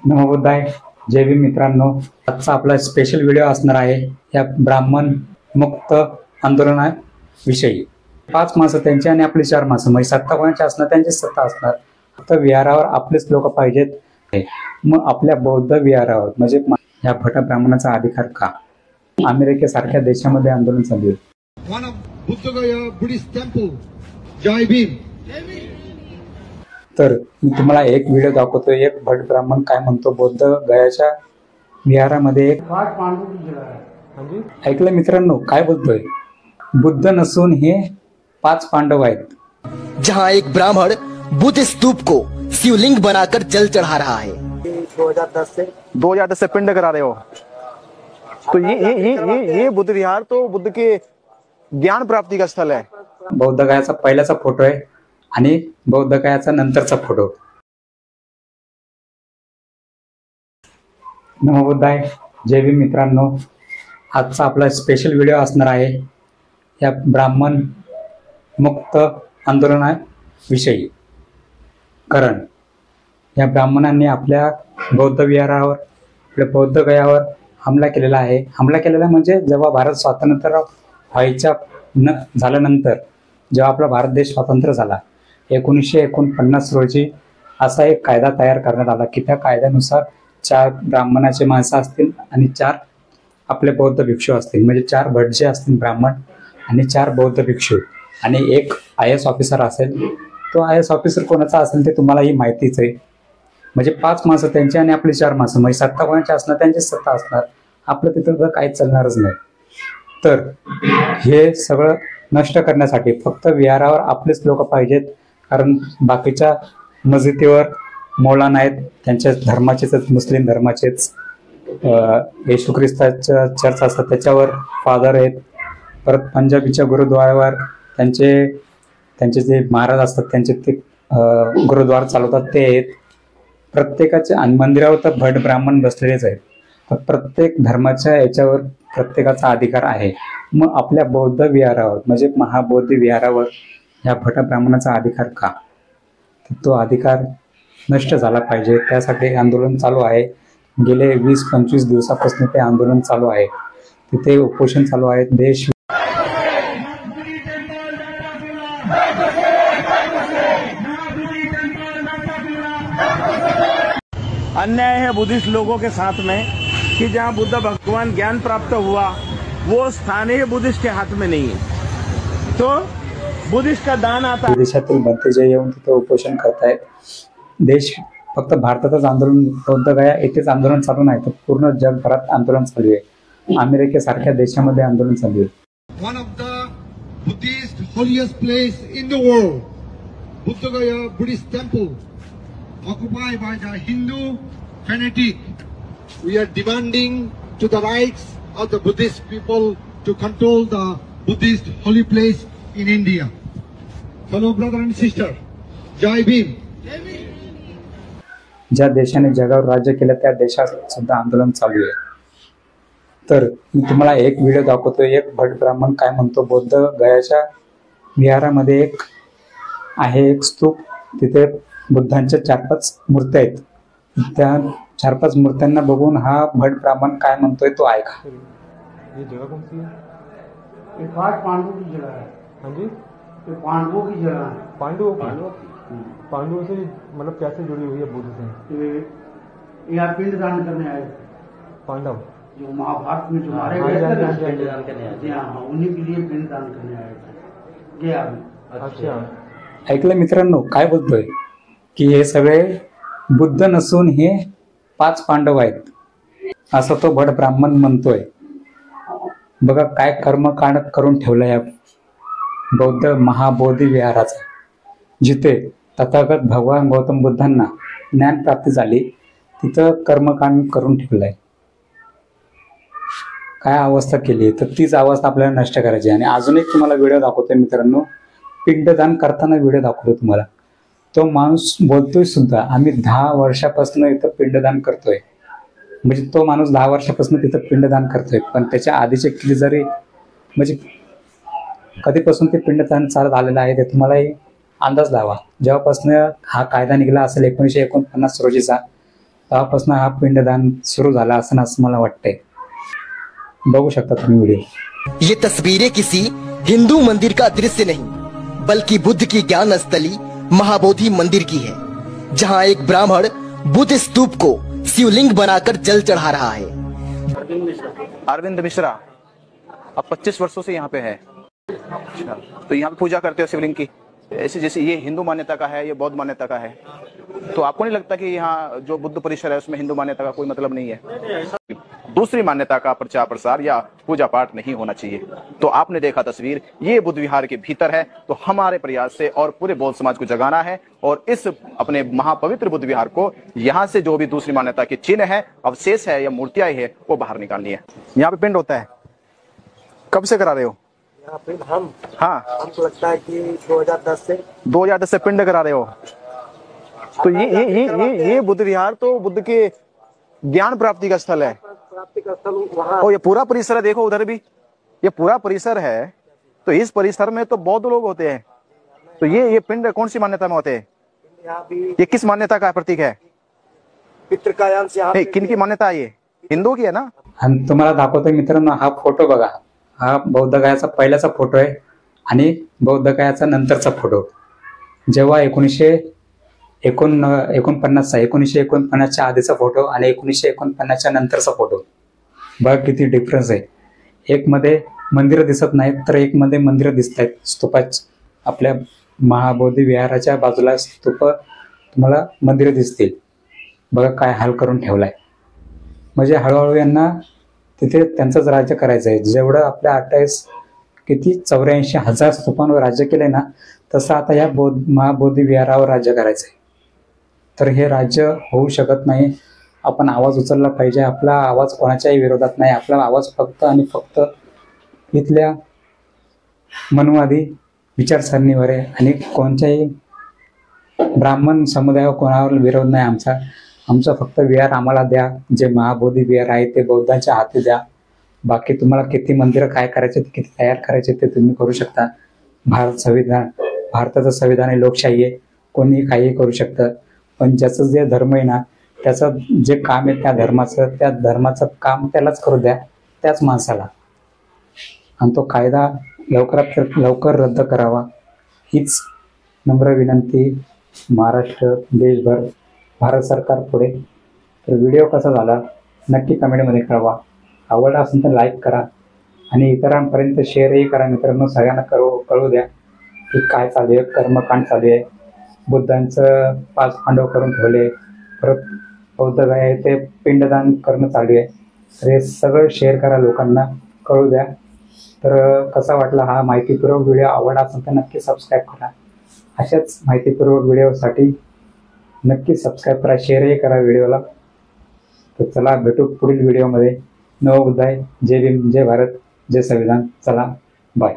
नमोबुद्धाय. जय भीम मित्रांनो. आजचा आपला स्पेशल व्हिडिओ असणार आहे या ब्राह्मण मुक्त आंदोलनाविषयी. 5 माणसं त्यांची आणि आपली 4 माणसं, म्हणजे सत्ता कोणाची असणार त्यांची सत्ता असणार. फक्त विहारावर आपलेच लोक पाहिजेत. मग आपल्या बौद्ध विहारावर म्हणजे या भट ब्राह्मणाचा अधिकार का? अमेरिकेसारख्या देशामध्ये आंदोलन चालू आहे. जय भीम. तर मी तुम्हाला एक व्हिडिओ दाखवतो. एक भट ब्राह्मण काय म्हणतो बौद्ध गयाच्या विहारामध्ये एक ऐकलं मित्रांनो काय बोलतोय? बुद्ध नसून हे 5 पांडव आहेत. जहां एक ब्राह्मण बुद्ध स्तूप को शिवलिंग बनाकर जल चढ़ा रहा है। 2010 से पिंड करा रहे हो तो ये बुद्ध विहार तो बुद्ध के ज्ञान प्राप्ति का स्थल है। बौद्ध गयाचा पहिल्याचा फोटो आहे आणि बौद्ध गयाचा नंतरचा फोटो. नमोबुद्धाय. जय भीम मित्रांनो. आजचा आपला स्पेशल व्हिडिओ असणार आहे या ब्राह्मण मुक्त आंदोलनाविषयी. कारण या ब्राह्मणांनी आपल्या बौद्ध विहारावर, आपल्या बौद्ध गयावर हमला केलेला आहे. हमला केलेला म्हणजे जेव्हा भारत स्वातंत्र्य व्हायच्या झाल्यानंतर, जेव्हा आपला भारत देश स्वतंत्र झाला 1949 रोजी असा एक कायदा तयार करण्यात आला की त्या कायद्यानुसार 4 ब्राह्मणाचे माणसं असतील आणि 4 आपले बौद्ध भिक्षू असतील, म्हणजे 4 भटजे असतील ब्राह्मण आणि 4 बौद्ध भिक्षू आणि एक IAS ऑफिसर असेल. तो IAS ऑफिसर कोणाचा असेल ते तुम्हालाही माहितीच आहे. म्हणजे 5 माणसं त्यांची आणि आपली 4 माणसं, म्हणजे सत्ता कोणाची असणार त्यांची सत्ता असणार. आपलं तिथं तर काहीच चालणारच नाही. तर हे सगळं नष्ट करण्यासाठी फक्त विहारावर आपलेच लोक पाहिजेत. कारण बाकीच्या मस्जिदीवर मौलाना आहेत, त्यांच्या धर्माचेच, मुस्लिम धर्माचेच. येशू ख्रिस्ताच्या चर्च असतात त्याच्यावर फादर आहेत. परत पंजाबीच्या गुरुद्वारावर त्यांचे जे महाराज असतात त्यांचे ते गुरुद्वार चालवतात ते आहेत. प्रत्येकाचे आणि मंदिरावर तर भट ब्राह्मण बसलेलेच आहेत. तर प्रत्येक धर्माच्या याच्यावर प्रत्येकाचा अधिकार आहे. मग आपल्या बौद्ध विहारावर म्हणजे महाबौद्ध विहारावर या भट ब्राह्मणाचा अधिकार का? तर तो अधिकार नष्ट झाला पाहिजे. त्यासाठी आंदोलन चालू आहे. गेले 20-25 दिवसापासून ते आंदोलन चालू आहे. तिथे उपोषण चालू आहे. देश अन्याय है बुद्धिस्ट लोगों के साथ में कि जहां बुद्ध भगवान ज्ञान प्राप्त हुआ वो स्थानीय बुद्धिस्ट के हाथ में नहीं है. तो बुद्धिस्ट का दान आता. देशातील बनते जे येऊन तिथे उपोषण करतायत. देश फक्त भारतातच आंदोलन, बौद्ध गया येथेच आंदोलन चालू नाही तर पूर्ण जगभरात आंदोलन चालू आहे. अमेरिकेसारख्या देशामध्ये आंदोलन चालू आहे. One of the Buddhist holiest place in the world, Buddha Gaya Buddhist temple, occupied by the Hindu fanatic. We are demanding to the rights of the Buddhist people to control the Buddhist holy place in India. Fellow brother and sister, Jai Bhim. ज्या देशाने जगावर राज्य केलं त्या देशात सुद्धा आंदोलन चालू आहे. तर मी तुम्हाला एक व्हिडिओ दाखवतो. एक भट ब्राह्मण काय म्हणतो बौद्ध गयाच्या विहारामध्ये एक आहे एक स्तूप. तिथे बुद्धांच्या 4-5 मूर्त्या आहेत. त्या 4-5 मूर्त्यांना बघून हा भट ब्राह्मण काय म्हणतोय तो ऐका. ये जगह कौन सी है? ये 5 पांडवों की जगह है. हाँ जी, ये पांडवों की जगह है. पांडवों से मतलब कैसे जुड़ी हुई है बुद्ध से? यहाँ पिंड दान करने आए थे पांडव जो महाभारत में जो मारे गए थे, उन्हीं के लिए पिंड दान करने आए थे. गया में. अच्छा, ऐकलं मित्रांनो काय बोलतोय की हे सगळे बुद्ध नसून हे 5 पांडव आहेत असं तो भट ब्राह्मण म्हणतोय. बघा काय कर्मकांड करून ठेवलं या बौद्ध महाबोधी विहाराचा. जिथे तथागत भगवान गौतम बुद्धांना ज्ञान प्राप्ती झाली तिथं कर्मकांड करून ठेवलंय. काय अवस्था केली तर तीच अवस्था आपल्याला नष्ट करायची. आणि अजून एक तुम्हाला व्हिडिओ दाखवतोय मित्रांनो. पिंडदान करताना व्हिडिओ दाखवतो तुम्हाला. तो माणूस बोलतोय सुद्धा आम्ही 10 वर्षापासून इथं पिंडदान करतोय. म्हणजे तो माणूस 10 वर्षापासून तिथं पिंडदान करतोय. पण त्याच्या आधीचे किती जरी म्हणजे कधीपासून ते पिंडदान चालत आलेलं आहे ते तुम्हालाही अंदाज लावा. जेव्हापासून हा कायदा निघाला असेल 1949 रोजीचा तेव्हापासून हा पिंडदान सुरू झाला असं मला वाटतंय. बघू शकता तुम्ही व्हिडिओ. ये तस्वीरें किसी हिंदू मंदिर का दृश्य नहीं बल्कि बुद्ध की ज्ञान स्थली महाबोधि मंदिर की है, जहां एक ब्राह्मण बुद्ध स्तूप को शिवलिंग बनाकर जल चढ़ा रहा है. अरविंद मिश्रा अब 25 वर्षों से यहाँ पे है. अच्छा, तो यहाँ पे पूजा करते हो शिवलिंग की. ऐसे जैसे ये हिंदू मान्यता का है, ये बौद्ध मान्यता का है, तो आपको नहीं लगता कि यहाँ जो बुद्ध परिसर है उसमें हिंदू मान्यता का कोई मतलब नहीं है? दूसरी मान्यता का प्रचार प्रसार या पूजा पाठ नहीं होना चाहिए. तो आपने देखा तस्वीर, ये बुद्ध विहार के भीतर है. तो हमारे प्रयास से और पूरे बौद्ध समाज को जगाना है और इस अपने महापवित्र बुद्ध विहार को यहाँ से जो भी दूसरी मान्यता के चिन्ह है, अवशेष है या मूर्तियां है, वो बाहर निकालनी है. यहाँ पे पिंड होता है. कब से करा रहे हो? हाँ, हमको लगता है कि 2010 से पिंड करा रहे हो. तो ये बुद्ध विहार तो बुद्ध के ज्ञान प्राप्ति का स्थल है. प्राप्ति का स्थल वहाँ. और ये पूरा परिसर है, देखो उधर भी ये पूरा परिसर है. तो इस परिसर में तो बौद्ध लोग होते हैं. तो ये पिंड कौन सी मान्यता में होते हैं? यहाँ भी ये किस मान्यता का प्रतीक है? पितृ का अंश यहाँ पे किन की मान्यता है? ये हिंदू की है ना. आणि तुम्हाला दाखवतोय मित्रांनो, हा फोटो बघा. हा बौद्ध गयाचा पहिल्याचा फोटो आहे आणि बौद्ध गयाचा नंतरचा फोटो. जेव्हा 1949च्या आधीचा फोटो आणि 1949च्या नंतरचा फोटो. बघा किती डिफरन्स आहे. एक मध्ये मंदिरं दिसत नाहीत तर एक मध्ये मंदिरं दिसत आहेत. स्तूपाच आपल्या महाबोधी विहाराच्या बाजूला स्तूप तुम्हाला मंदिरं दिसतील. बघा काय हाल करून ठेवलाय. म्हणजे हळूहळू यांना तिथे त्यांचंच राज्य करायचं आहे. जेवढं आपल्या 84,000 स्तूपांवर राज्य केलंय ना, तसं आता या महाबोधी विहारावर राज्य करायचं आहे. तर हे राज्य होऊ शकत नाही. आपण आवाज उचलला पाहिजे. आपला आवाज कोणाच्याही विरोधात नाही. आपला आवाज फक्त आणि फक्त इथल्या मनुवादी विचारसरणीवर आहे आणि कोणत्याही ब्राह्मण समुदायावर कोणावर विरोध नाही आमचा. आमचं फक्त विहार आम्हाला द्या. जे महाबोधी विहार आहे ते बौद्धांच्या हाती द्या. बाकी तुम्हाला किती मंदिरं काय करायचे, किती तयार करायचे ते तुम्ही करू शकता. भारताचं संविधान आहे, लोकशाही आहे, कोणी काही करू शकतं. पण ज्याचं जे धर्म आहे ना, त्याचं जे काम आहे त्या धर्माचं काम त्यालाच करू द्या, त्याच माणसाला. आणि तो कायदा लवकरात लवकर रद्द करावा हीच नम्र विनंती महाराष्ट्र, देशभर, भारत सरकार पुढे. तर व्हिडिओ कसा झाला नक्की कमेंटमध्ये कळवा. आवडला असेल तर लाईक करा आणि इतरांपर्यंत शेअरही करा मित्रांनो. सगळ्यांना कळू द्या की काय चालू आहे, कर्मकांड चालू आहे. बुद्धांचं 5 पांडव करून ठेवले, परत बौद्ध गया ते पिंडदान करणं चालू आहे. तर हे सगळं शेअर करा, लोकांना कळू द्या. तर कसा वाटला हा माहितीपूर्वक व्हिडिओ? आवडला असेल तर नक्की सबस्क्राईब करा. अशाच माहितीपूर्वक व्हिडिओसाठी नक्की सबस्क्राईब करा, शेअरही करा व्हिडिओला. तर चला भेटू पुढील व्हिडिओमध्ये. नवोबुद्धाय. जय भीम, जय भारत, जय संविधान. चला बाय.